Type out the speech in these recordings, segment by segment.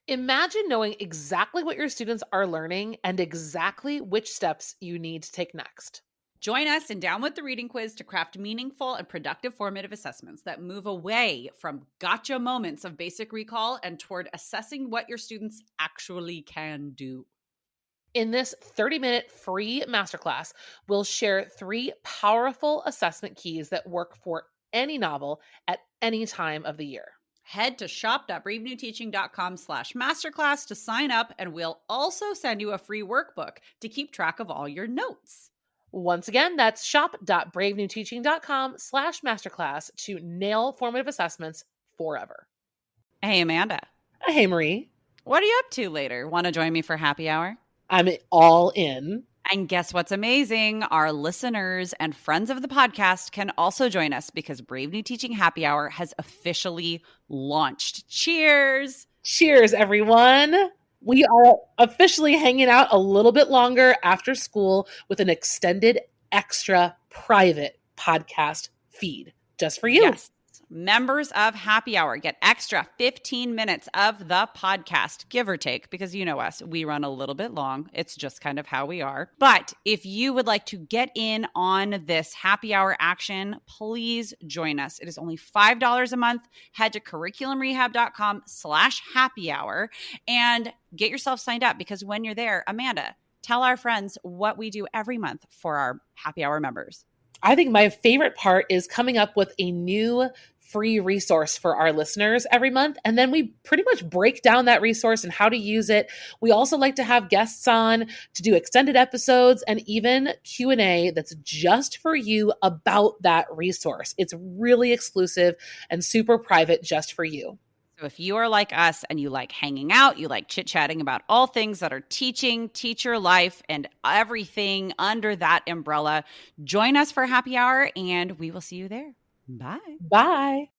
Imagine knowing exactly what your students are learning and exactly which steps you need to take next. Join us in Down with the Reading Quiz to craft meaningful and productive formative assessments that move away from gotcha moments of basic recall and toward assessing what your students actually can do. In this 30-minute free masterclass, we'll share 3 powerful assessment keys that work for any novel at any time of the year. Head to shop.bravenewteaching.com/masterclass to sign up, and we'll also send you a free workbook to keep track of all your notes. Once again, that's shop.bravenewteaching.com/masterclass to nail formative assessments forever. Hey, Amanda. Hey, Marie. What are you up to later? Want to join me for happy hour? I'm all in. And guess what's amazing? Our listeners and friends of the podcast can also join us because Brave New Teaching Happy Hour has officially launched. Cheers! Cheers, everyone. We are officially hanging out a little bit longer after school with an extended, extra private podcast feed just for you. Yes. Members of Happy Hour get extra 15 minutes of the podcast, give or take, because you know us, we run a little bit long. It's just kind of how we are. But if you would like to get in on this Happy Hour action, please join us. It is only $5 a month. Head to curriculumrehab.com/happy hour and get yourself signed up, because when you're there, Amanda, tell our friends what we do every month for our Happy Hour members. I think my favorite part is coming up with a new free resource for our listeners every month. And then we pretty much break down that resource and how to use it. We also like to have guests on to do extended episodes and even Q&A that's just for you about that resource. It's really exclusive and super private just for you. So if you are like us and you like hanging out, you like chit-chatting about all things that are teaching, teacher life, and everything under that umbrella, join us for happy hour and we will see you there. Bye. Bye.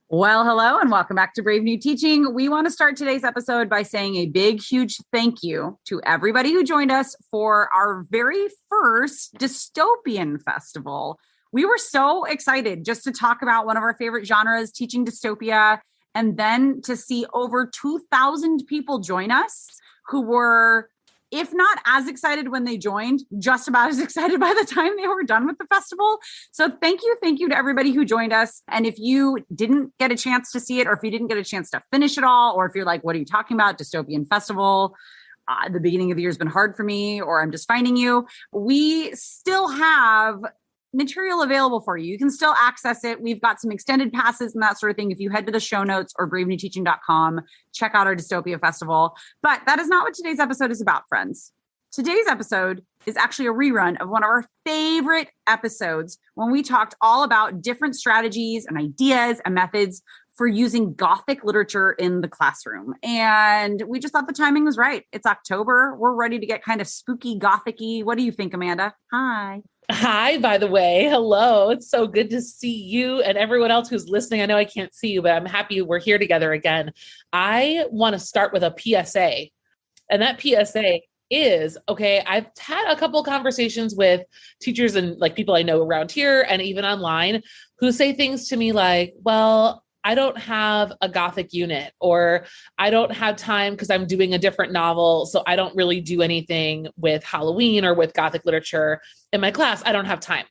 Well, hello and welcome back to Brave New Teaching. We want to start today's episode by saying a big, huge thank you to everybody who joined us for our very first Dystopian Festival. We were so excited just to talk about one of our favorite genres, teaching dystopia, and then to see over 2,000 people join us who were, if not as excited when they joined, just about as excited by the time they were done with the festival. So thank you to everybody who joined us. And if you didn't get a chance to see it, or if you didn't get a chance to finish it all, or if you're like, what are you talking about? Dystopian Festival. The beginning of the year has been hard for me, or I'm just finding you. We still have material available for you. You can still access it. We've got some extended passes and that sort of thing. If you head to the show notes or bravenewteaching.com, check out our Dystopia Festival. But that is not what today's episode is about, friends. Today's episode is actually a rerun of one of our favorite episodes when we talked all about different strategies and ideas and methods for using Gothic literature in the classroom. And we just thought the timing was right. It's October. We're ready to get kind of spooky Gothic-y. What do you think, Amanda? Hi. Hi, by the way. Hello. It's so good to see you and everyone else who's listening. I know I can't see you, but I'm happy we're here together again. I want to start with a PSA. And that PSA is, okay, I've had a couple conversations with teachers and like people I know around here and even online who say things to me like, well, I don't have a Gothic unit, or I don't have time because I'm doing a different novel. So I don't really do anything with Halloween or with Gothic literature in my class. I don't have time.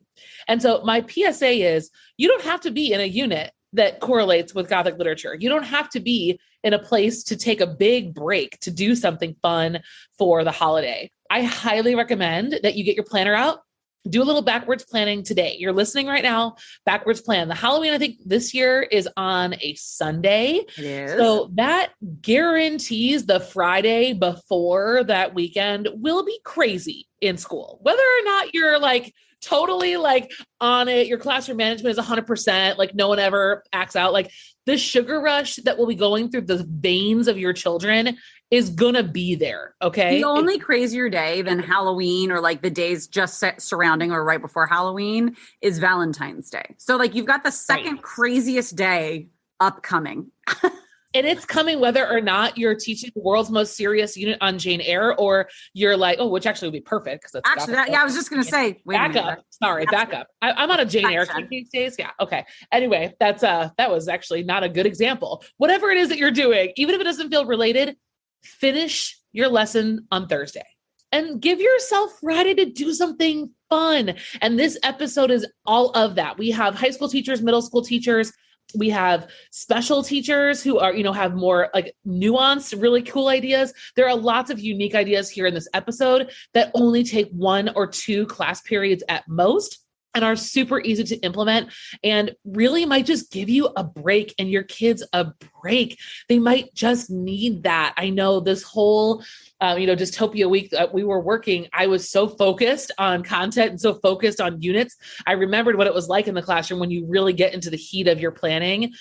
And so my PSA is, you don't have to be in a unit that correlates with Gothic literature. You don't have to be in a place to take a big break to do something fun for the holiday. I highly recommend that you get your planner out. Do a little backwards planning today. You're listening right now, backwards plan. The Halloween, I think this year is on a Sunday. It is. So that guarantees the Friday before that weekend will be crazy in school. Whether or not you're like totally like on it, your classroom management is 100%, like no one ever acts out. Like the sugar rush that will be going through the veins of your children is gonna be there, okay? The only crazier day than Halloween or like the days just surrounding or right before Halloween is Valentine's Day. So like you've got the second craziest day upcoming. And it's coming whether or not you're teaching the world's most serious unit on Jane Eyre, or you're like, oh, which actually would be perfect. Because actually, I was just going to say, back up. Sorry, back up. I'm on a Jane Eyre kick these days. Yeah. Okay. Anyway, that was actually not a good example. Whatever it is that you're doing, even if it doesn't feel related, finish your lesson on Thursday and give yourself Friday to do something fun. And this episode is all of that. We have high school teachers, middle school teachers. We have special teachers who are, have more like nuanced, really cool ideas. There are lots of unique ideas here in this episode that only take 1 or 2 class periods at most and are super easy to implement and really might just give you a break and your kids a break. They might just need that. I know this whole Dystopia week that we were working, I was so focused on content and so focused on units. I remembered what it was like in the classroom when you really get into the heat of your planning,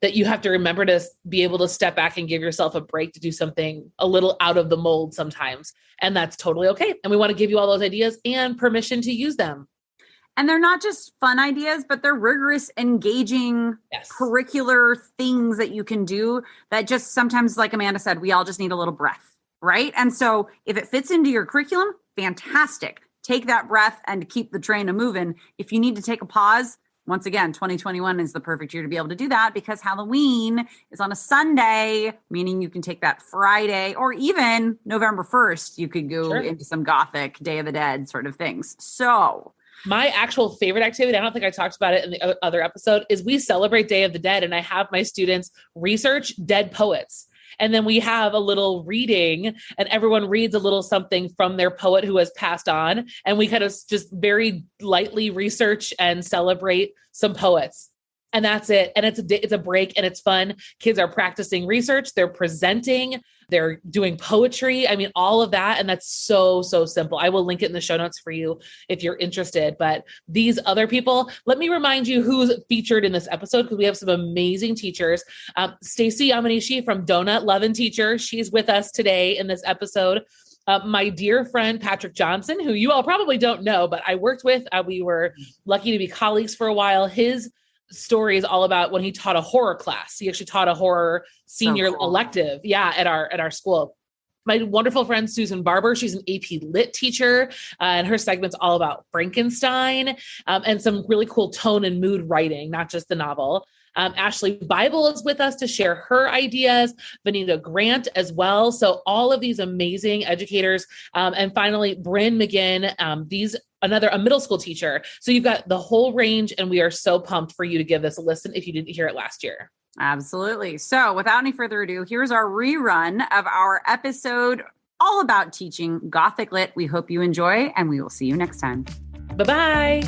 that you have to remember to be able to step back and give yourself a break to do something a little out of the mold sometimes. And that's totally okay. And we want to give you all those ideas and permission to use them. And they're not just fun ideas, but they're rigorous, engaging curricular things that you can do that just sometimes, like Amanda said, we all just need a little breath, right? And so if it fits into your curriculum, fantastic. Take that breath and keep the train a-moving. If you need to take a pause, once again, 2021 is the perfect year to be able to do that because Halloween is on a Sunday, meaning you can take that Friday or even November 1st, you could go into some Gothic Day of the Dead sort of things. So my actual favorite activity, I don't think I talked about it in the other episode, is we celebrate Day of the Dead and I have my students research dead poets. And then we have a little reading and everyone reads a little something from their poet who has passed on. And we kind of just very lightly research and celebrate some poets. And that's it. And it's a break and it's fun. Kids are practicing research. They're presenting. They're doing poetry. I mean, all of that. And that's so, so simple. I will link it in the show notes for you if you're interested. But these other people, let me remind you who's featured in this episode because we have some amazing teachers. Stacy Yamanishi from Donut Lovin' Teacher. She's with us today in this episode. My dear friend, Patrick Johnson, who you all probably don't know, but I worked with. We were lucky to be colleagues for a while. His story is all about when he taught a horror class. He actually taught a horror senior elective, at our school. My wonderful friend, Susan Barber, she's an AP Lit teacher, and her segment's all about Frankenstein and some really cool tone and mood writing, not just the novel. Ashley Bible is with us to share her ideas, Vanita Grant as well. So all of these amazing educators. And finally, Bryn McGinn, a middle school teacher. So you've got the whole range and we are so pumped for you to give this a listen if you didn't hear it last year. Absolutely. So without any further ado, here's our rerun of our episode all about teaching Gothic Lit. We hope you enjoy and we will see you next time. Bye-bye.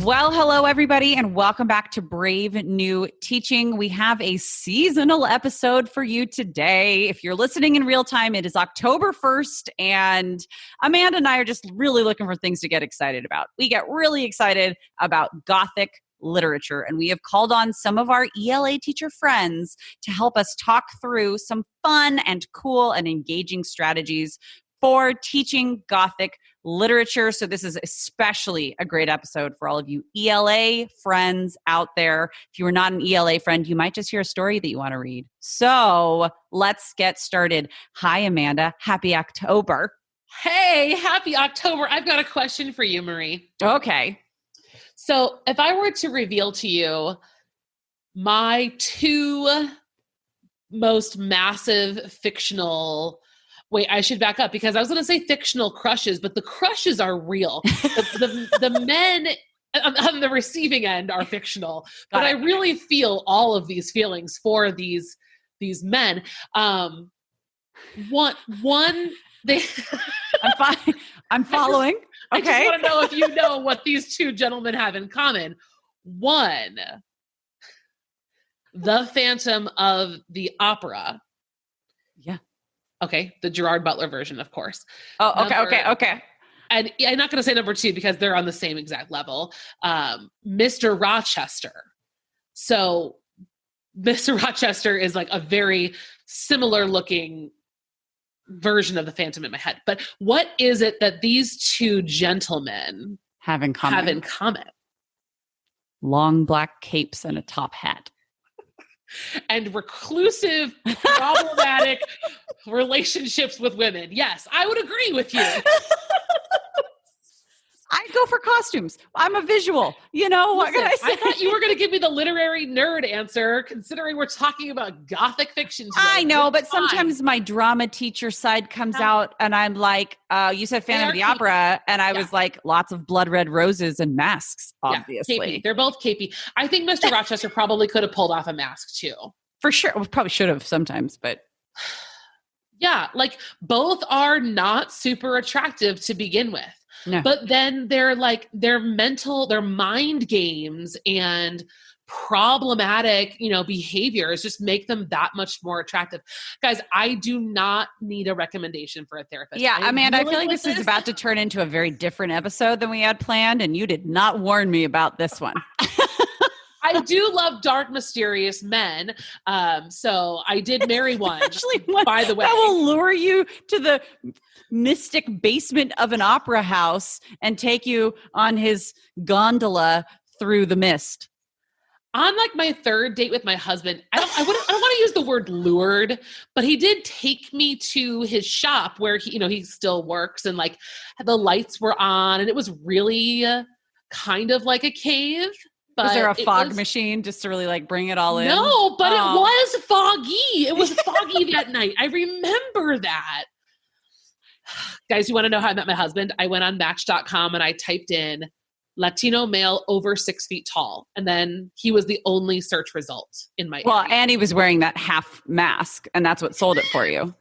Well, hello, everybody, and welcome back to Brave New Teaching. We have a seasonal episode for you today. If you're listening in real time, it is October 1st, and Amanda and I are just really looking for things to get excited about. We get really excited about Gothic literature, and we have called on some of our ELA teacher friends to help us talk through some fun and cool and engaging strategies for teaching Gothic literature. So this is especially a great episode for all of you ELA friends out there. If you are not an ELA friend, you might just hear a story that you want to read. So let's get started. Hi, Amanda. Happy October. Hey, happy October. I've got a question for you, Marie. Okay. So if I were to reveal to you my 2 most massive fictional I should back up because I was going to say fictional crushes, but the crushes are real. The men on the receiving end are fictional, but I really feel all of these feelings for these men. One, they. I'm following. Okay. I just want to know if you know what these 2 gentlemen have in common. One, the Phantom of the Opera. Yeah. Okay, the Gerard Butler version, of course. Oh, okay. And I'm not going to say number 2 because they're on the same exact level. Mr. Rochester. So Mr. Rochester is like a very similar looking version of the Phantom in my head. But what is it that these 2 gentlemen have in common? long black capes and a top hat. And reclusive, problematic relationships with women. Yes, I would agree with you. I'd go for costumes. I'm a visual. You know, what can I say? I thought you were going to give me the literary nerd answer, considering we're talking about Gothic fiction today. I know, but sometimes my drama teacher side comes out and I'm like, you said Phantom of the Opera. And I was like, lots of blood red roses and masks, obviously. Yeah, capey. They're both capey. I think Mr. Rochester probably could have pulled off a mask too. For sure. We probably should have sometimes, but... Yeah, like both are not super attractive to begin with. No. But then they're like their mind games and problematic, behaviors just make them that much more attractive. Guys, I do not need a recommendation for a therapist. Yeah, Amanda, I feel like this is about to turn into a very different episode than we had planned, and you did not warn me about this one. I do love dark, mysterious men. So I did marry one, actually, by the way. That will lure you to the mystic basement of an opera house and take you on his gondola through the mist. On like my third date with my husband, I don't want to use the word lured, but he did take me to his shop where he still works, and like the lights were on and it was really kind of like a cave. Was there a fog machine just to really like bring it all in? No, but it was foggy. It was foggy that night. I remember that. Guys, you want to know how I met my husband? I went on Match.com and I typed in Latino male over 6 feet tall. And then he was the only search result in my area. And he was wearing that half mask, and that's what sold it for you.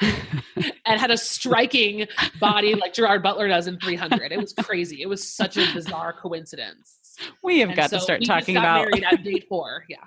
And had a striking body like Gerard Butler does in 300. It was crazy. It was such a bizarre coincidence. We have got to start talking about married at date 4. Yeah.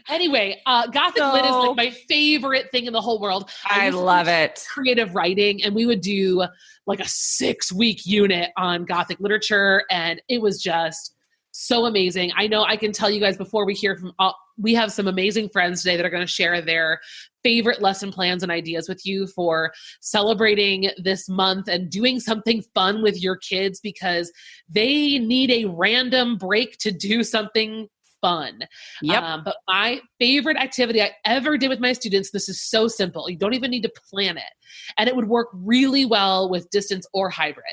Anyway, Gothic Lit is like my favorite thing in the whole world. I love it. Creative writing, and we would do like a 6-week unit on Gothic literature, and it was just so amazing. I know I can tell you guys before we hear from we have some amazing friends today that are going to share their favorite lesson plans and ideas with you for celebrating this month and doing something fun with your kids, because they need a random break to do something fun. Yep. But my favorite activity I ever did with my students, this is so simple. You don't even need to plan it. And it would work really well with distance or hybrid,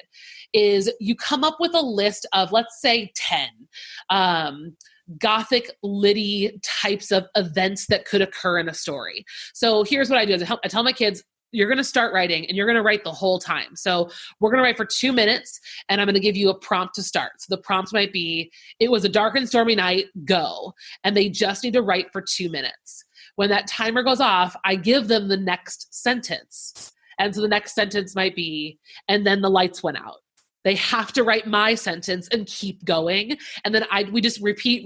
is you come up with a list of, let's say 10, Gothic litty types of events that could occur in a story. So here's what I do. I tell my kids, you're going to start writing and you're going to write the whole time. So we're going to write for 2 minutes and I'm going to give you a prompt to start. So the prompt might be, it was a dark and stormy night, go. And they just need to write for 2 minutes. When that timer goes off, I give them the next sentence. And so the next sentence might be, and then the lights went out. They have to write my sentence and keep going. And then we just repeat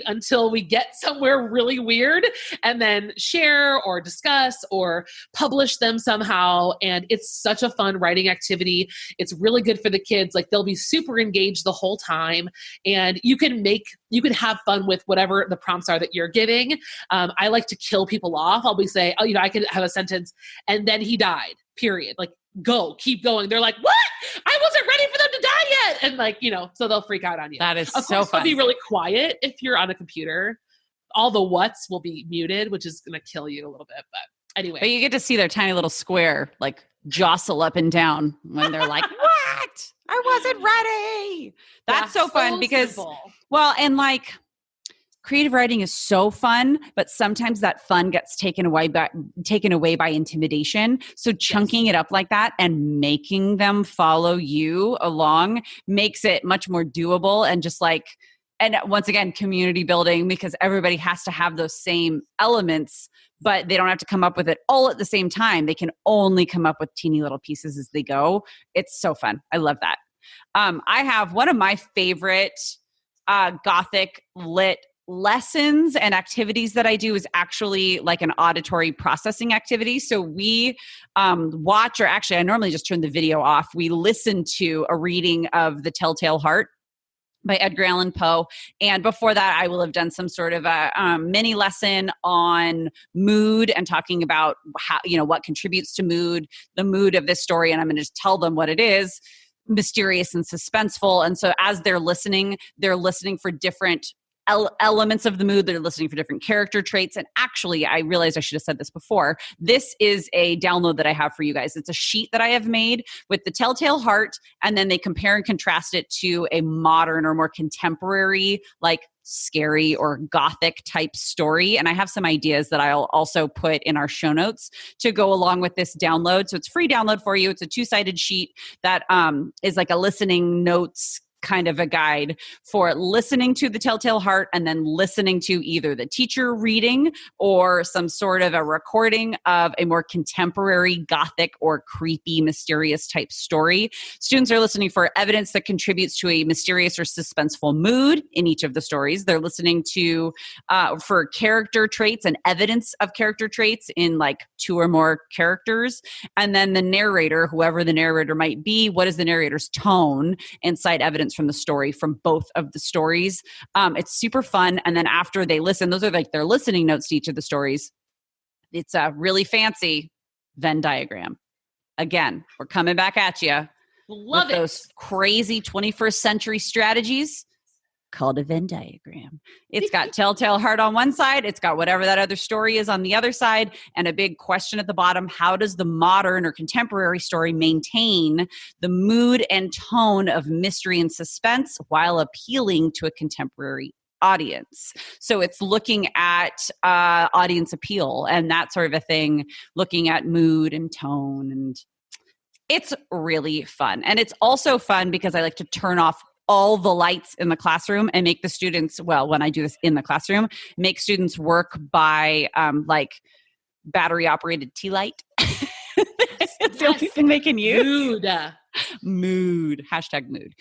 until we get somewhere really weird, and then share or discuss or publish them somehow. And it's such a fun writing activity. It's really good for the kids. Like, they'll be super engaged the whole time, and you can have fun with whatever the prompts are that you're giving. I like to kill people off. I'll say, I could have a sentence, and then he died, period. Like, go, keep going. They're like, what? I wasn't ready for them to die yet. And so they'll freak out on you. That is of so course, fun. They'll be really quiet if you're on a computer. All the whats will be muted, which is going to kill you a little bit. But anyway. But you get to see their tiny little square, like, jostle up and down when they're like, what? I wasn't ready. That's so fun because, simple. And like, creative writing is so fun, but sometimes that fun gets taken away by intimidation. So chunking it up like that and making them follow you along makes it much more doable, and just like, and once again, community building, because everybody has to have those same elements, but they don't have to come up with it all at the same time. They can only come up with teeny little pieces as they go. It's so fun. I love that. I have one of my favorite Gothic lit lessons and activities that I do is actually like an auditory processing activity. So we watch, or actually I normally just turn the video off. We listen to a reading of The Telltale Heart by Edgar Allan Poe. And before that, I will have done some sort of a mini lesson on mood and talking about how, what contributes to mood, the mood of this story. And I'm going to just tell them what it is. mysterious and suspenseful. And so as they're listening for different elements of the mood. They're listening for different character traits. And actually, I realized I should have said this before. This is a download that I have for you guys. It's a sheet that I have made with the Telltale Heart, and then they compare and contrast it to a modern or more contemporary, like scary or gothic type story. And I have some ideas that I'll also put in our show notes to go along with this download. So it's a free download for you. It's a 2-sided sheet that is like a listening notes kind of a guide for listening to the Telltale Heart and then listening to either the teacher reading or some sort of a recording of a more contemporary gothic or creepy, mysterious type story. Students are listening for evidence that contributes to a mysterious or suspenseful mood in each of the stories. They're listening to for character traits and evidence of character traits in like 2 or more characters. And then the narrator, whoever the narrator might be, what is the narrator's tone and cite evidence from the story from both of the stories. It's super fun. And then after they listen, those are like their listening notes to each of the stories. It's a really fancy Venn diagram. Again, we're coming back at you. Love with it. Those crazy 21st century strategies called a Venn diagram. It's got Telltale Heart on one side. It's got whatever that other story is on the other side. And a big question at the bottom: how does the modern or contemporary story maintain the mood and tone of mystery and suspense while appealing to a contemporary audience? So it's looking at audience appeal and that sort of a thing, looking at mood and tone. And it's really fun. And it's also fun because I like to turn off all the lights in the classroom and make the students, well, when I do this in the classroom, make students work by like battery operated tea light. It's the only thing they can use. Mood. Hashtag mood.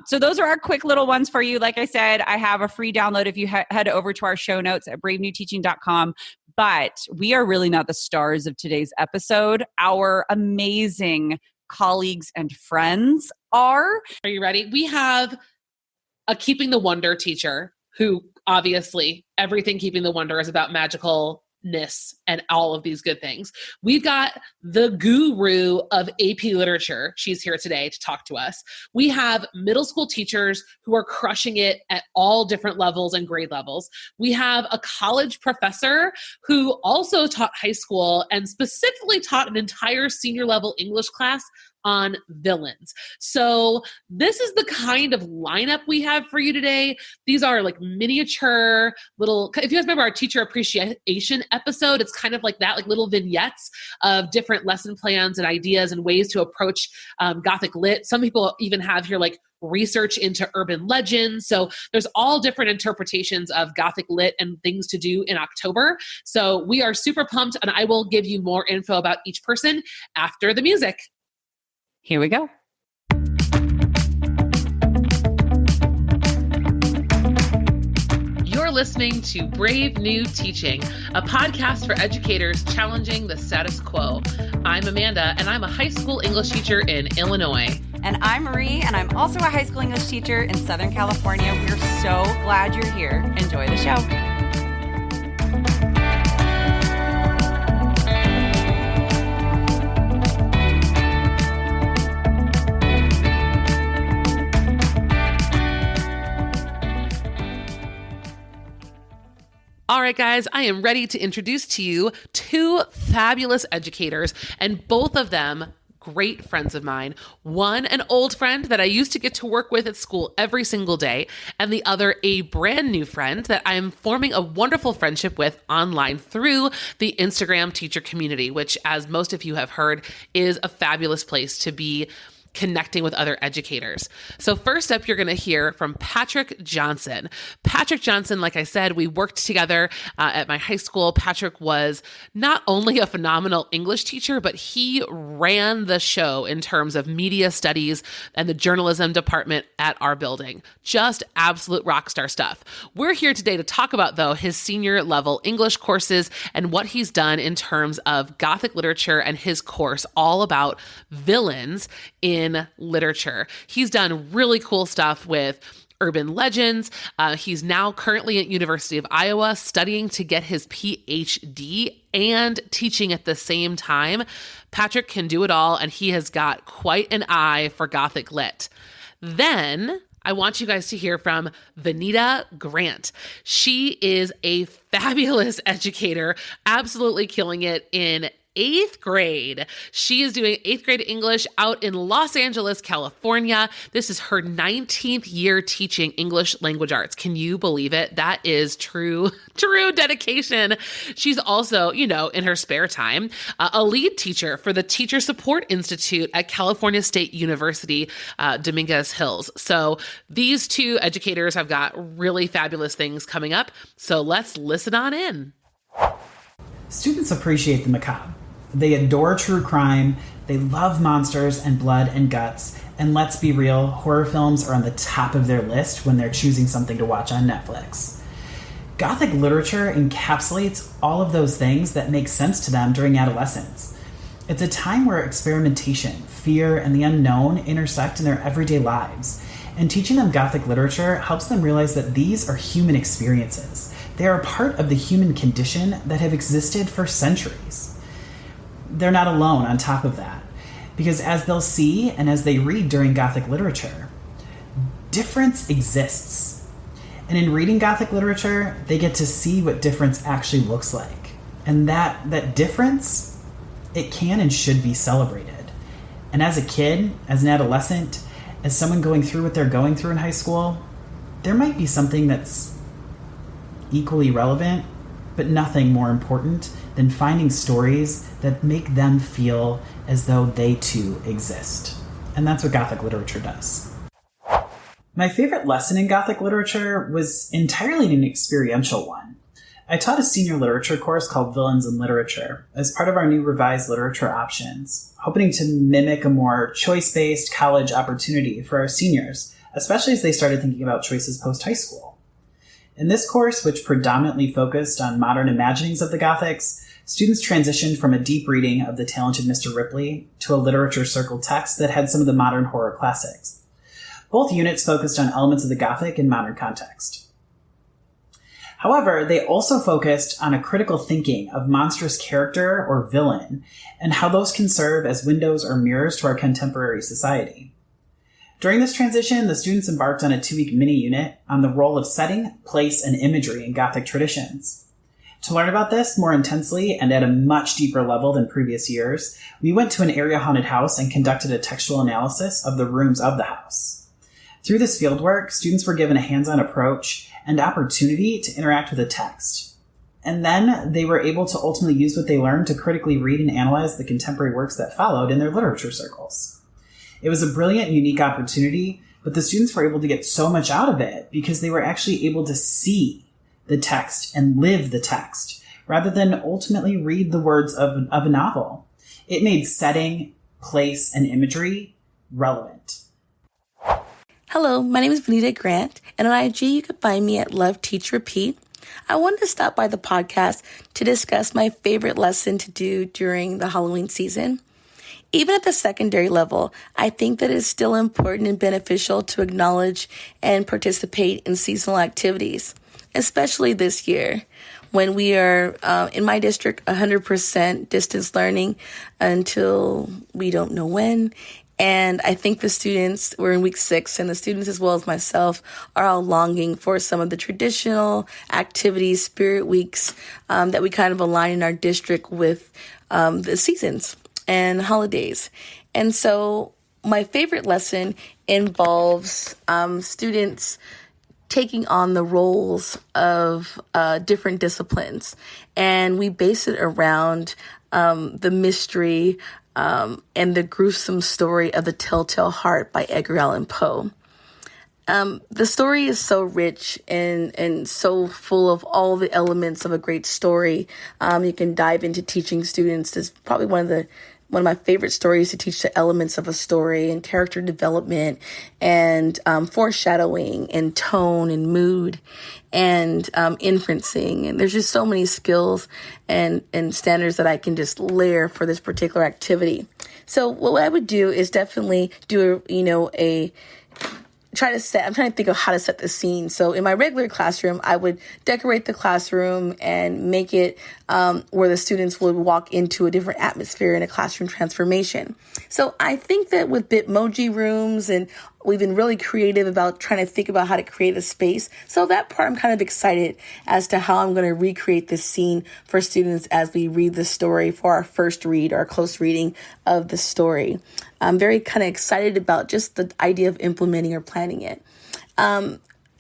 So those are our quick little ones for you. Like I said, I have a free download if you head over to our show notes at bravenewteaching.com. But we are really not the stars of today's episode. Our amazing colleagues and friends are. Are you ready? We have a Keeping the Wonder teacher who obviously everything Keeping the Wonder is about magicalness and all of these good things. We've got the guru of AP literature. She's here today to talk to us. We have middle school teachers who are crushing it at all different levels and grade levels. We have a college professor who also taught high school and specifically taught an entire senior level English class on villains. So this is the kind of lineup we have for you today. These are like miniature little, if you guys remember our teacher appreciation episode, it's kind of like that, like little vignettes of different lesson plans and ideas and ways to approach Gothic Lit. Some people even have here like research into urban legends. So there's all different interpretations of Gothic Lit and things to do in October. So we are super pumped, and I will give you more info about each person after the music. Here we go. You're listening to Brave New Teaching, a podcast for educators challenging the status quo. I'm Amanda, and I'm a high school English teacher in Illinois. And I'm Marie, and I'm also a high school English teacher in Southern California. We're so glad you're here. Enjoy the show. All right, guys, I am ready to introduce to you 2 fabulous educators, and both of them great friends of mine. One, an old friend that I used to get to work with at school every single day, and the other, a brand new friend that I am forming a wonderful friendship with online through the Instagram teacher community, which, as most of you have heard, is a fabulous place to be connecting with other educators. So first up, you're going to hear from Patrick Johnson. Patrick Johnson, like I said, we worked together at my high school. Patrick was not only a phenomenal English teacher, but he ran the show in terms of media studies and the journalism department at our building. Just absolute rock star stuff. We're here today to talk about, though, his senior level English courses and what he's done in terms of Gothic literature and his course all about villains in literature. He's done really cool stuff with urban legends. He's now currently at University of Iowa studying to get his PhD and teaching at the same time. Patrick can do it all, and he has got quite an eye for Gothic lit. Then I want you guys to hear from Vanita Grant. She is a fabulous educator, absolutely killing it in 8th grade. She is doing 8th grade English out in Los Angeles, California. This is her 19th year teaching English language arts. Can you believe it? That is true dedication. She's also, in her spare time, a lead teacher for the Teacher Support Institute at California State University, Dominguez Hills. So these two educators have got really fabulous things coming up. So let's listen on in. Students appreciate the macabre. They adore true crime, they love monsters and blood and guts, and let's be real, horror films are on the top of their list when they're choosing something to watch on Netflix. Gothic literature encapsulates all of those things that make sense to them during adolescence. It's a time where experimentation, fear, and the unknown intersect in their everyday lives, and teaching them Gothic literature helps them realize that these are human experiences. They are a part of the human condition that have existed for centuries. They're not alone on top of that, because as they'll see and as they read during Gothic literature, difference exists. And in reading Gothic literature, they get to see what difference actually looks like. And that difference, it can and should be celebrated. And as a kid, as an adolescent, as someone going through what they're going through in high school, there might be something that's equally relevant, but nothing more important than finding stories that make them feel as though they too exist. And that's what Gothic literature does. My favorite lesson in Gothic literature was entirely an experiential one. I taught a senior literature course called Villains in Literature as part of our new revised literature options, hoping to mimic a more choice-based college opportunity for our seniors, especially as they started thinking about choices post-high school. In this course, which predominantly focused on modern imaginings of the Gothics, students transitioned from a deep reading of The Talented Mr. Ripley to a literature circle text that had some of the modern horror classics. Both units focused on elements of the Gothic in modern context. However, they also focused on a critical thinking of monstrous character or villain and how those can serve as windows or mirrors to our contemporary society. During this transition, the students embarked on a 2-week mini-unit on the role of setting, place, and imagery in Gothic traditions. To learn about this more intensely and at a much deeper level than previous years, we went to an area haunted house and conducted a textual analysis of the rooms of the house. Through this fieldwork, students were given a hands-on approach and opportunity to interact with the text. And then they were able to ultimately use what they learned to critically read and analyze the contemporary works that followed in their literature circles. It was a brilliant and unique opportunity, but the students were able to get so much out of it because they were actually able to see the text and live the text, rather than ultimately read the words of a novel. It made setting, place, and imagery relevant. Hello, my name is Vanita Grant, and on IG you can find me at Love Teach Repeat. I wanted to stop by the podcast to discuss my favorite lesson to do during the Halloween season. Even at the secondary level, I think that it's still important and beneficial to acknowledge and participate in seasonal activities, especially this year when we are, in my district, 100% distance learning until we don't know when. And I think the students, we're in week 6, and the students as well as myself are all longing for some of the traditional activities, spirit weeks, that we kind of align in our district with the seasons and holidays. And so my favorite lesson involves students taking on the roles of different disciplines. And we base it around the mystery and the gruesome story of The Telltale Heart by Edgar Allan Poe. The story is so rich and so full of all the elements of a great story. You can dive into teaching students. It's probably one of my favorite stories to teach the elements of a story and character development and foreshadowing and tone and mood and inferencing. And there's just so many skills and standards that I can just layer for this particular activity. So what I would do is definitely do a I'm trying to think of how to set the scene. So in my regular classroom, I would decorate the classroom and make it where the students would walk into a different atmosphere in a classroom transformation. So I think that with Bitmoji rooms, and we've been really creative about trying to think about how to create a space. So that part, I'm kind of excited as to how I'm going to recreate this scene for students as we read the story for our first read, our close reading of the story. I'm very kind of excited about just the idea of implementing or planning it.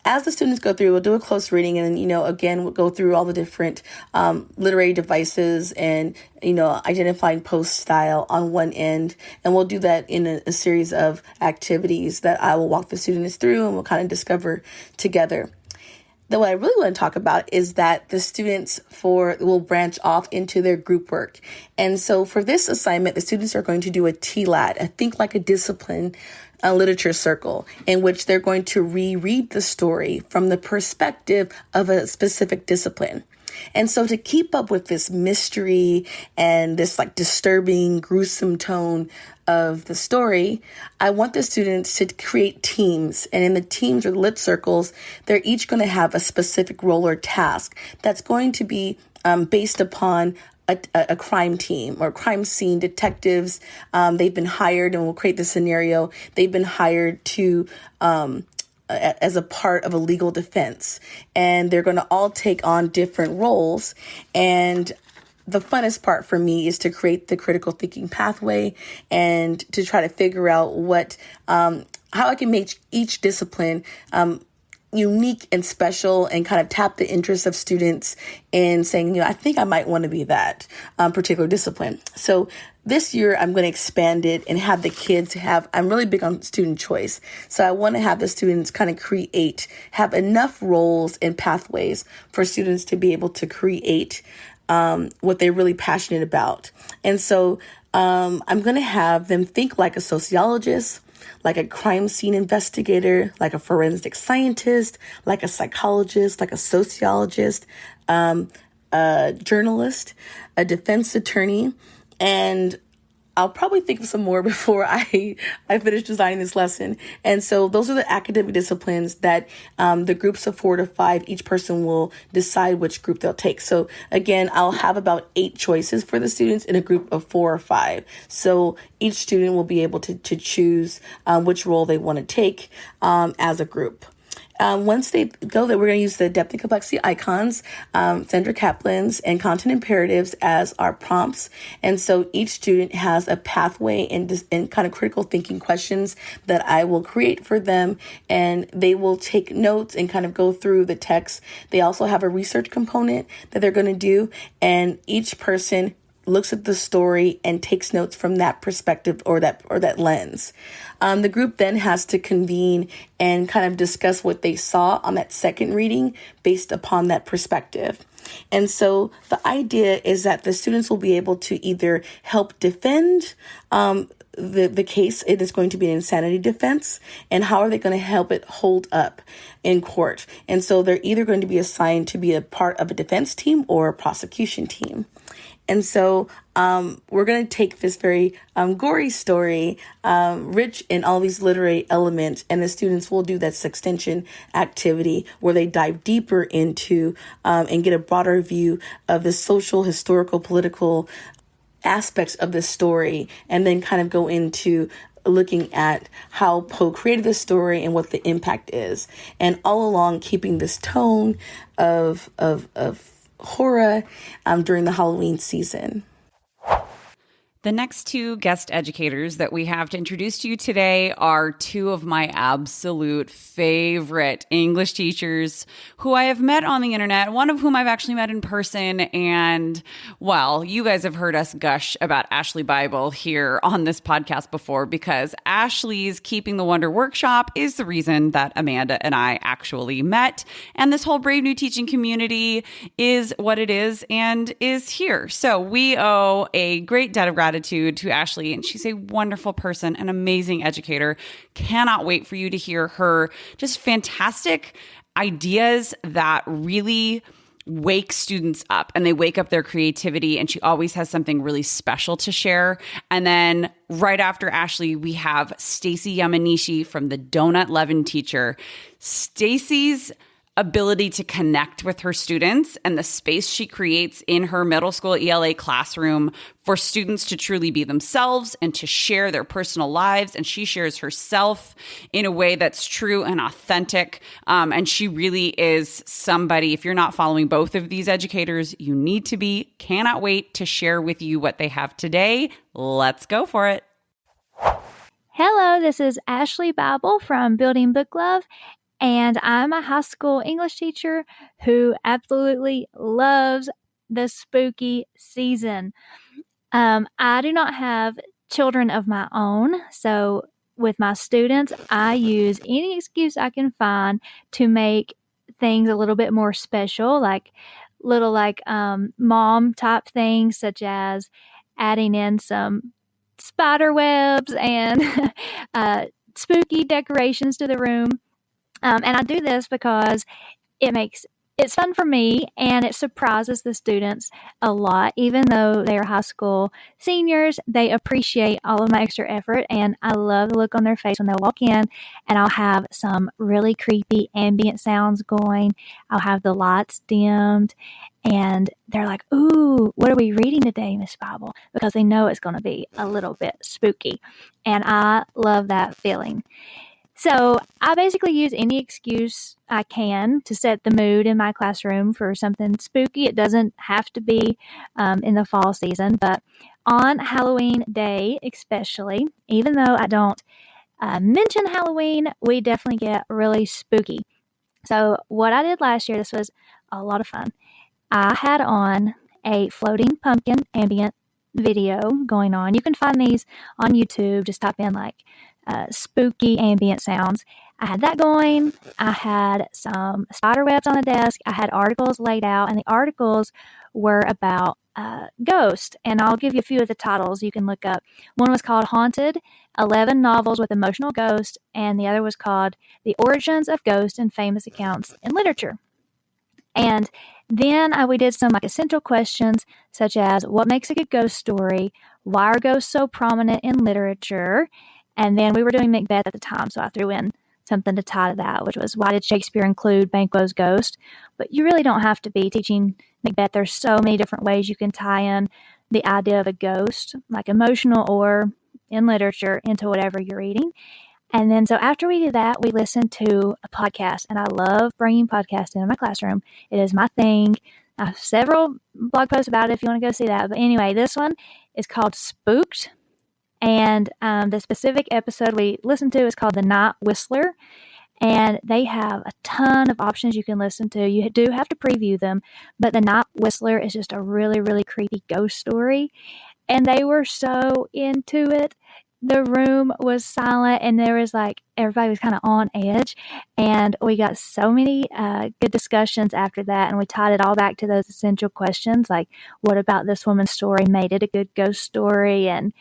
As the students go through, we'll do a close reading, and then, again, we'll go through all the different literary devices and, identifying post style on one end. And we'll do that in a series of activities that I will walk the students through, and we'll kind of discover together. Then what I really want to talk about is that the students will branch off into their group work. And so for this assignment, the students are going to do a TLAD, a Think Like a Discipline, a literature circle, in which they're going to reread the story from the perspective of a specific discipline. And so to keep up with this mystery and this disturbing, gruesome tone of the story, I want the students to create teams. And in the teams or lit circles, they're each going to have a specific role or task that's going to be based upon a crime team or crime scene detectives. They've been hired, and we'll create the scenario. They've been hired to as a part of a legal defense, and they're going to all take on different roles. And the funnest part for me is to create the critical thinking pathway and to try to figure out how I can make each discipline unique and special, and kind of tap the interest of students in saying, I think I might want to be that particular discipline. So this year, I'm going to expand it and have the kids I'm really big on student choice. So I want to have the students kind of have enough roles and pathways for students to be able to create what they're really passionate about. And so I'm going to have them think like a sociologist, like a crime scene investigator, like a forensic scientist, like a psychologist, like a sociologist, a journalist, a defense attorney, and I'll probably think of some more before I finish designing this lesson. And so those are the academic disciplines that the groups of 4 to 5, each person will decide which group they'll take. So again, I'll have about 8 choices for the students in a group of 4 or 5. So each student will be able to choose which role they want to take as a group. Once they go there, we're going to use the depth and complexity icons, Sandra Kaplan's, and content imperatives as our prompts. And so each student has a pathway and kind of critical thinking questions that I will create for them. And they will take notes and kind of go through the text. They also have a research component that they're going to do. And each person looks at the story and takes notes from that perspective or that lens. The group then has to convene and kind of discuss what they saw on that second reading based upon that perspective. And so the idea is that the students will be able to either help defend the case. It is going to be an insanity defense, and how are they going to help it hold up in court? And so they're either going to be assigned to be a part of a defense team or a prosecution team. And so we're going to take this very gory story, rich in all these literary elements, and the students will do this extension activity where they dive deeper into and get a broader view of the social, historical, political aspects of the story, and then kind of go into looking at how Poe created the story and what the impact is, and all along keeping this tone of horror during the Halloween season. The next 2 guest educators that we have to introduce to you today are 2 of my absolute favorite English teachers who I have met on the internet, one of whom I've actually met in person. And, well, you guys have heard us gush about Ashley Bible here on this podcast before, because Ashley's Keeping the Wonder workshop is the reason that Amanda and I actually met. And this whole Brave New Teaching community is what it is and is here. So we owe a great debt of gratitude to Ashley, and she's a wonderful person, an amazing educator. Cannot wait for you to hear her just fantastic ideas that really wake students up and they wake up their creativity, and she always has something really special to share. And then right after Ashley, we have Stacy Yamanishi from the Donut Lovin' Teacher. Stacy's ability to connect with her students and the space she creates in her middle school ELA classroom for students to truly be themselves and to share their personal lives. And she shares herself in a way that's true and authentic. And she really is somebody, if you're not following both of these educators, you need to be. Cannot wait to share with you what they have today. Let's go for it. Hello, this is Ashley Bible from Building Book Love, and I'm a high school English teacher who absolutely loves the spooky season. I do not have children of my own, so with my students, I use any excuse I can find to make things a little bit more special, like little mom type things, such as adding in some spider webs and spooky decorations to the room. And I do this because it's fun for me, and it surprises the students a lot. Even though they are high school seniors, they appreciate all of my extra effort, and I love the look on their face when they walk in, and I'll have some really creepy ambient sounds going. I'll have the lights dimmed, and they're like, "Ooh, what are we reading today, Miss Bible?" Because they know it's going to be a little bit spooky, and I love that feeling. So I basically use any excuse I can to set the mood in my classroom for something spooky. It doesn't have to be in the fall season, but on Halloween Day especially, even though I don't mention Halloween, we definitely get really spooky. So what I did last year, this was a lot of fun. I had on a floating pumpkin ambient video going on. You can find these on YouTube. Just type in spooky ambient sounds. I had that going. I had some spider webs on the desk. I had articles laid out, and the articles were about ghosts. And I'll give you a few of the titles you can look up. One was called Haunted, 11 Novels with Emotional Ghosts, and the other was called The Origins of Ghosts and Famous Accounts in Literature. And then we did some essential questions, such as what makes a good ghost story, why are ghosts so prominent in literature. And then we were doing Macbeth at the time, so I threw in something to tie to that, which was why did Shakespeare include Banquo's ghost? But you really don't have to be teaching Macbeth. There's so many different ways you can tie in the idea of a ghost, like emotional or in literature, into whatever you're reading. And then so after we did that, we listened to a podcast, and I love bringing podcasts into my classroom. It is my thing. I have several blog posts about it if you want to go see that. But anyway, this one is called Spooked. And the specific episode we listened to is called The Night Whistler. And they have a ton of options you can listen to. You do have to preview them. But The Night Whistler is just a really, really creepy ghost story. And they were so into it. The room was silent, and there was everybody was kind of on edge. And we got so many good discussions after that. And we tied it all back to those essential questions, like what about this woman's story made it a good ghost story, and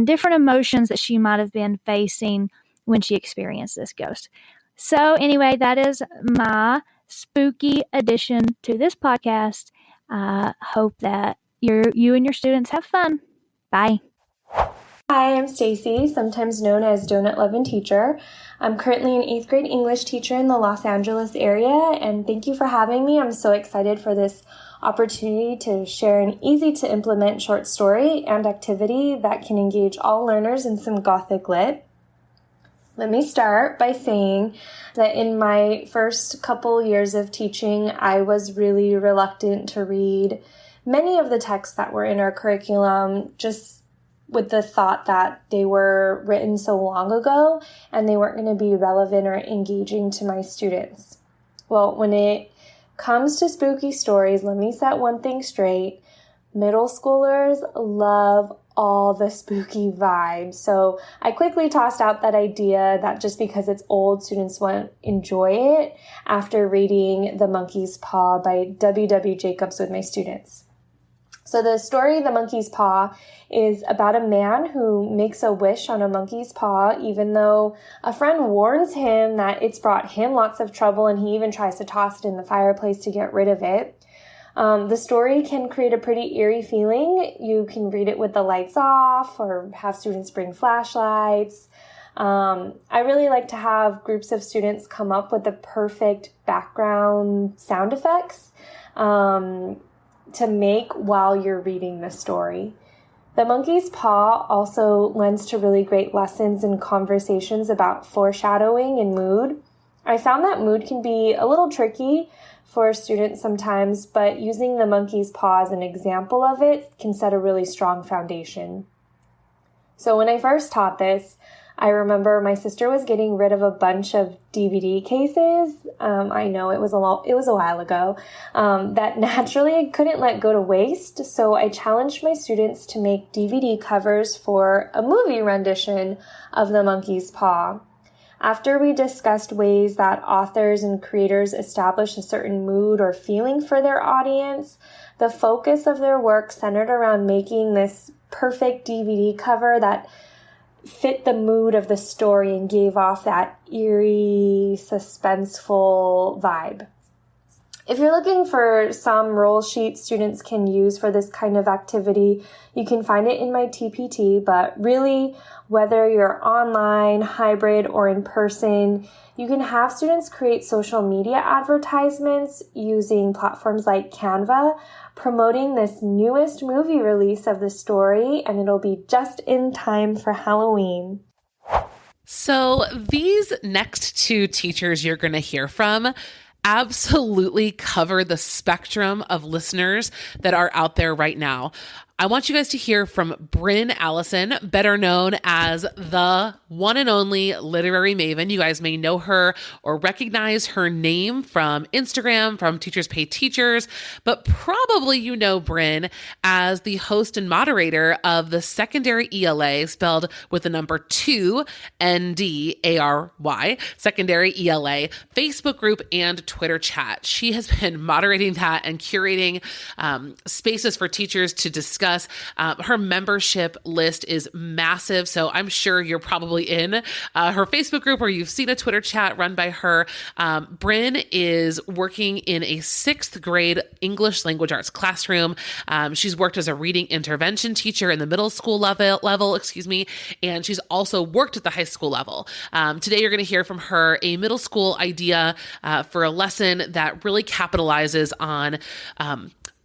different emotions that she might have been facing when she experienced this ghost. So anyway, that is my spooky addition to this podcast. I hope that you and your students have fun. Bye. Hi, I'm Stacy, sometimes known as Donut Lovin' Teacher. I'm currently an 8th grade English teacher in the Los Angeles area, and thank you for having me. I'm so excited for this opportunity to share an easy-to-implement short story and activity that can engage all learners in some Gothic lit. Let me start by saying that in my first couple years of teaching, I was really reluctant to read many of the texts that were in our curriculum, just with the thought that they were written so long ago and they weren't going to be relevant or engaging to my students. Well, when it comes to spooky stories, let me set one thing straight. Middle schoolers love all the spooky vibes. So I quickly tossed out that idea that just because it's old, students won't enjoy it after reading The Monkey's Paw by W.W. Jacobs with my students. So the story, The Monkey's Paw, is about a man who makes a wish on a monkey's paw, even though a friend warns him that it's brought him lots of trouble, and he even tries to toss it in the fireplace to get rid of it. The story can create a pretty eerie feeling. You can read it with the lights off or have students bring flashlights. I really like to have groups of students come up with the perfect background sound effects to make while you're reading the story. The Monkey's Paw also lends to really great lessons and conversations about foreshadowing and mood. I found that mood can be a little tricky for students sometimes, but using the monkey's paw as an example of it can set a really strong foundation. So when I first taught this, I remember my sister was getting rid of a bunch of DVD cases. I know it was a while ago, that naturally I couldn't let go to waste. So I challenged my students to make DVD covers for a movie rendition of The Monkey's Paw. After we discussed ways that authors and creators establish a certain mood or feeling for their audience, the focus of their work centered around making this perfect DVD cover that fit the mood of the story and gave off that eerie, suspenseful vibe. If you're looking for some roll sheets students can use for this kind of activity, you can find it in my TPT, but really, whether you're online, hybrid, or in person, you can have students create social media advertisements using platforms like Canva, promoting this newest movie release of the story, and it'll be just in time for Halloween. So these next two teachers you're going to hear from absolutely cover the spectrum of listeners that are out there right now. I want you guys to hear from Bryn Allison, better known as the one and only literary maven. You guys may know her or recognize her name from Instagram, from Teachers Pay Teachers, but probably you know Bryn as the host and moderator of the Secondary ELA, spelled with the number 2, NDARY, Secondary ELA, Facebook group and Twitter chat. She has been moderating that and curating spaces for teachers to discuss. Her membership list is massive, so I'm sure you're probably in her Facebook group or you've seen a Twitter chat run by her. Bryn is working in a 6th grade English language arts classroom. She's worked as a reading intervention teacher in the middle school level, and she's also worked at the high school level. Today, you're going to hear from her a middle school idea for a lesson that really capitalizes on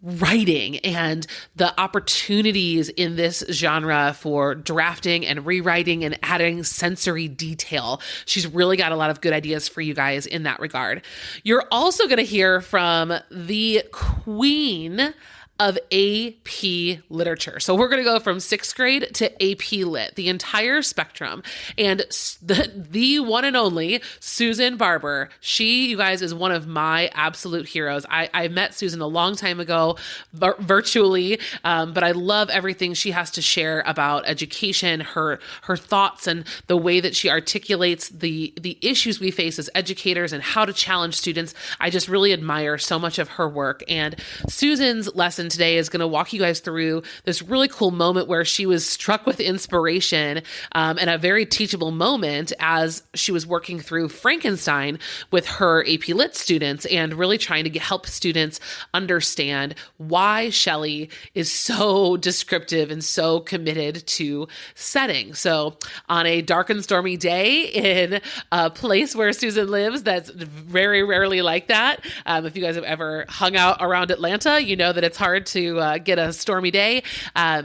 writing and the opportunities in this genre for drafting and rewriting and adding sensory detail. She's really got a lot of good ideas for you guys in that regard. You're also going to hear from the queen of AP literature. So we're going to go from 6th grade to AP Lit, the entire spectrum. And the one and only Susan Barber, she, you guys, is one of my absolute heroes. I met Susan a long time ago, virtually, but I love everything she has to share about education, her thoughts, and the way that she articulates the issues we face as educators and how to challenge students. I just really admire so much of her work. And Susan's lesson today is going to walk you guys through this really cool moment where she was struck with inspiration and a very teachable moment as she was working through Frankenstein with her AP Lit students and really trying to help students understand why Shelley is so descriptive and so committed to setting. So on a dark and stormy day in a place where Susan lives that's very rarely like that, if you guys have ever hung out around Atlanta, you know that it's hard to get a stormy day.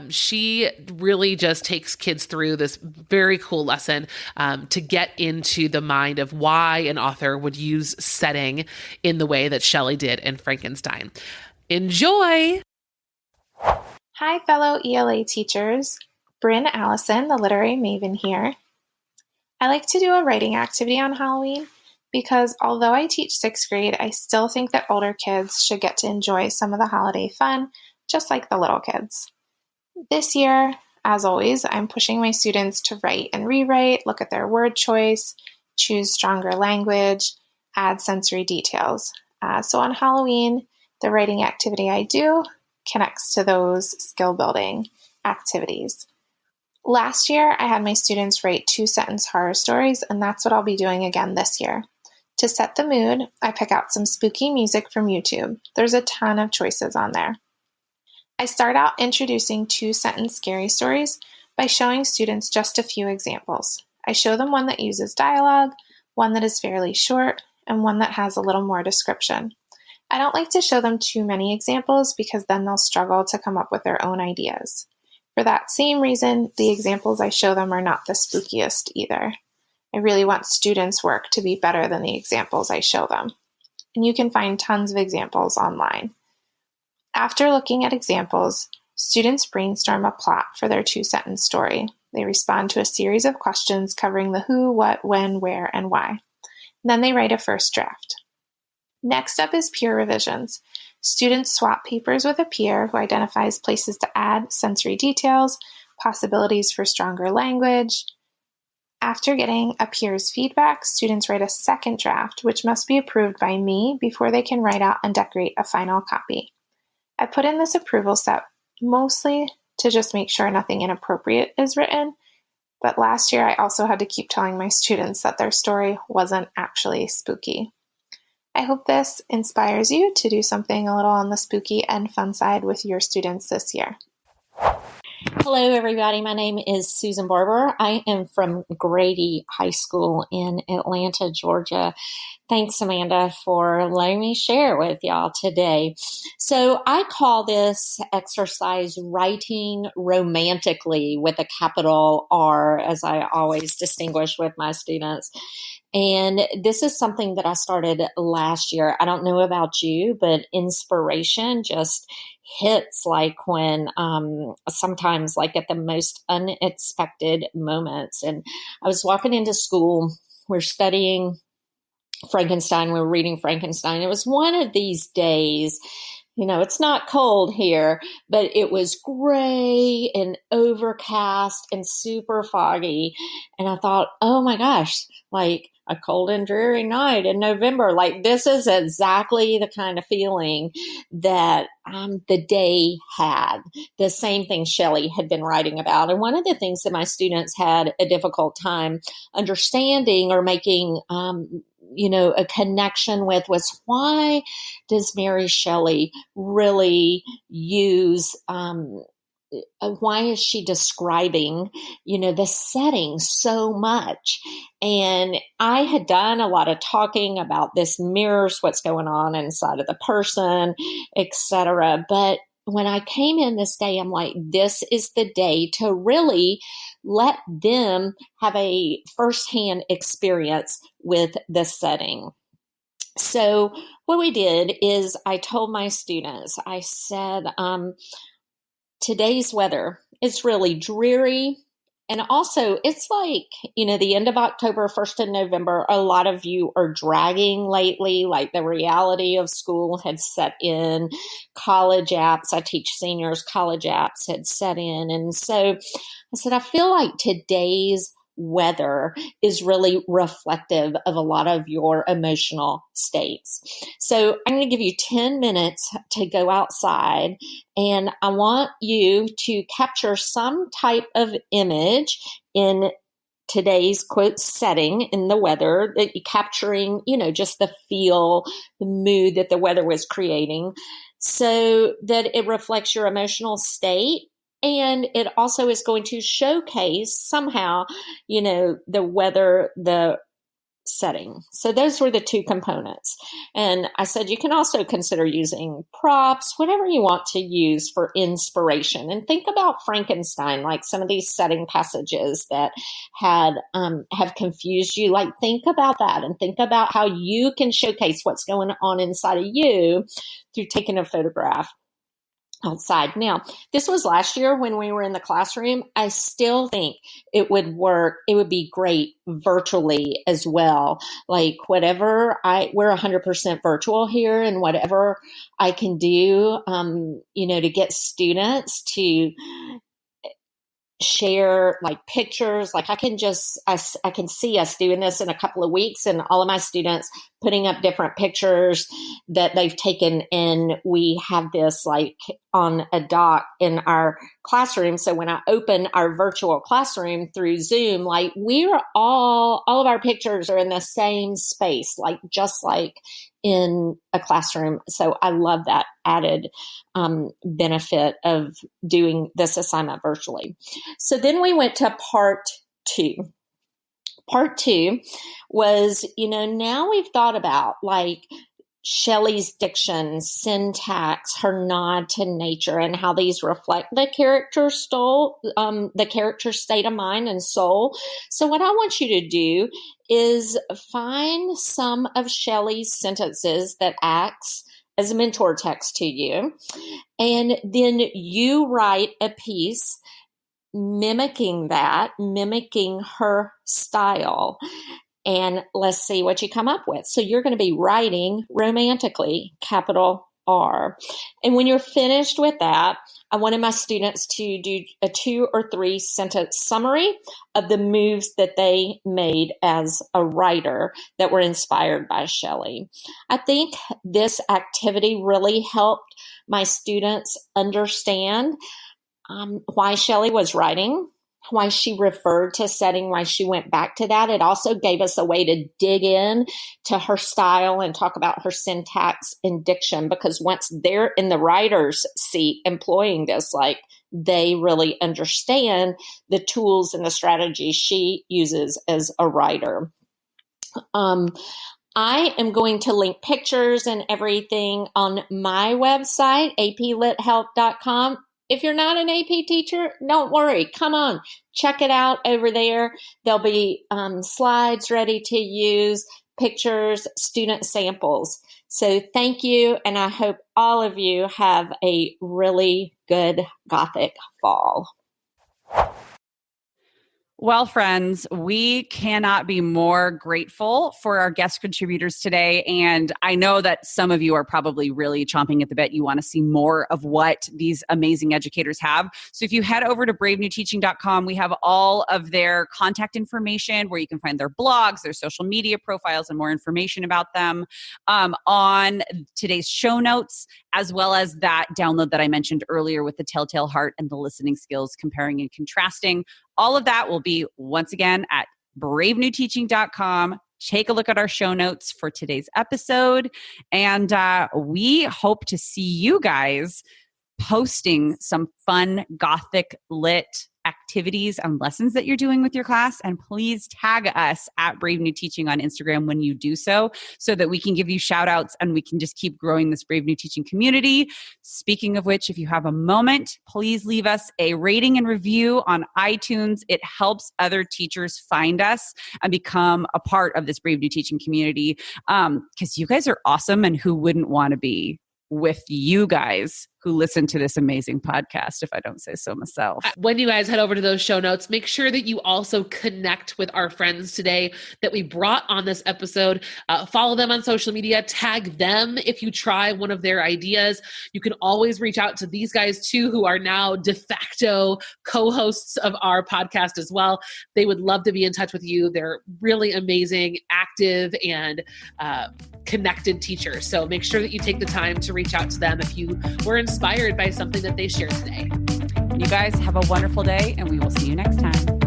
She really just takes kids through this very cool lesson to get into the mind of why an author would use setting in the way that Shelley did in Frankenstein. Enjoy! Hi, fellow ELA teachers. Bryn Allison, the literary maven here. I like to do a writing activity on Halloween because although I teach 6th grade, I still think that older kids should get to enjoy some of the holiday fun, just like the little kids. This year, as always, I'm pushing my students to write and rewrite, look at their word choice, choose stronger language, add sensory details. So on Halloween, the writing activity I do connects to those skill building activities. Last year, I had my students write 2-sentence horror stories, and that's what I'll be doing again this year. To set the mood, I pick out some spooky music from YouTube. There's a ton of choices on there. I start out introducing 2-sentence scary stories by showing students just a few examples. I show them one that uses dialogue, one that is fairly short, and one that has a little more description. I don't like to show them too many examples because then they'll struggle to come up with their own ideas. For that same reason, the examples I show them are not the spookiest either. I really want students' work to be better than the examples I show them. And you can find tons of examples online. After looking at examples, students brainstorm a plot for their 2-sentence story. They respond to a series of questions covering the who, what, when, where, and why. And then they write a first draft. Next up is peer revisions. Students swap papers with a peer who identifies places to add sensory details, possibilities for stronger language. After getting a peer's feedback, students write a second draft, which must be approved by me before they can write out and decorate a final copy. I put in this approval step mostly to just make sure nothing inappropriate is written, but last year I also had to keep telling my students that their story wasn't actually spooky. I hope this inspires you to do something a little on the spooky and fun side with your students this year. Hello, everybody. My name is Susan Barber. I am from Grady High School in Atlanta, Georgia. Thanks, Amanda, for letting me share with y'all today. So I call this exercise Writing Romantically with a capital R, as I always distinguish with my students. And this is something that I started last year. I don't know about you, but inspiration just hits like when sometimes like at the most unexpected moments. And I was walking into school, we're studying Frankenstein, we were reading Frankenstein. It was one of these days, you know, it's not cold here, but it was gray and overcast and super foggy. And I thought, oh my gosh, like a cold and dreary night in November. Like this is exactly the kind of feeling that the day had. The same thing Shelley had been writing about. And one of the things that my students had a difficult time understanding or making a connection with was, why does Mary Shelley really use, why is she describing, the setting so much? And I had done a lot of talking about this mirrors what's going on inside of the person, etc. But when I came in this day, I'm like, this is the day to really let them have a firsthand experience with the setting. So what we did is I told my students, I said, today's weather is really dreary. And also, it's like, the end of October, 1st of November, a lot of you are dragging lately, like the reality of school had set in. College apps, I teach seniors, college apps had set in. And so I said, I feel like today's weather is really reflective of a lot of your emotional states. So I'm going to give you 10 minutes to go outside, and I want you to capture some type of image in today's quote setting in the weather, that you're capturing, just the feel, the mood that the weather was creating, so that it reflects your emotional state. And it also is going to showcase somehow, the weather, the setting. So those were the two components. And I said, you can also consider using props, whatever you want to use for inspiration. And think about Frankenstein, like some of these setting passages that have confused you. Like think about that and think about how you can showcase what's going on inside of you through taking a photograph outside. Now, this was last year when we were in the classroom. I still think it would work. It would be great virtually as well. Like we're 100% virtual here, and whatever I can do, to get students to share like pictures. Like I can see us doing this in a couple of weeks, and all of my students putting up different pictures that they've taken. And we have this like on a dock in our classroom. So when I open our virtual classroom through Zoom, like we're all of our pictures are in the same space, like just like in a classroom. So I love that added benefit of doing this assignment virtually. So then we went to part 2. Part 2 was, now we've thought about like Shelley's diction, syntax, her nod to nature, and how these reflect the character's state of mind and soul. So what I want you to do is find some of Shelley's sentences that acts as a mentor text to you, and then you write a piece mimicking her style. And let's see what you come up with. So you're going to be writing romantically, capital R. And when you're finished with that, I wanted my students to do a 2 or 3 sentence summary of the moves that they made as a writer that were inspired by Shelley. I think this activity really helped my students understand why Shelley was writing, why she referred to setting, why she went back to that. It also gave us a way to dig in to her style and talk about her syntax and diction, because once they're in the writer's seat employing this, like they really understand the tools and the strategies she uses as a writer. I am going to link pictures and everything on my website, aplithelp.com. If you're not an AP teacher, don't worry. Come on, check it out over there. There'll be slides ready to use, pictures, student samples. So thank you, and I hope all of you have a really good Gothic fall. Well, friends, we cannot be more grateful for our guest contributors today. And I know that some of you are probably really chomping at the bit. You want to see more of what these amazing educators have. So if you head over to bravenewteaching.com, we have all of their contact information where you can find their blogs, their social media profiles, and more information about them on today's show notes, as well as that download that I mentioned earlier with the Telltale Heart and the listening skills, comparing and contrasting. All of that will be, once again, at bravenewteaching.com. Take a look at our show notes for today's episode. And we hope to see you guys posting some fun Gothic lit activities and lessons that you're doing with your class. And please tag us at Brave New Teaching on Instagram when you do so that we can give you shout outs and we can just keep growing this Brave New Teaching community. Speaking of which, if you have a moment, please leave us a rating and review on iTunes. It helps other teachers find us and become a part of this Brave New Teaching community, because you guys are awesome, and who wouldn't want to be with you guys who listen to this amazing podcast, if I don't say so myself. When you guys head over to those show notes, make sure that you also connect with our friends today that we brought on this episode. Follow them on social media, tag them if you try one of their ideas. You can always reach out to these guys too, who are now de facto co-hosts of our podcast as well. They would love to be in touch with you. They're really amazing, active, and connected teachers. So make sure that you take the time to reach out to them if you were inspired by something that they shared today. You guys have a wonderful day, and we will see you next time.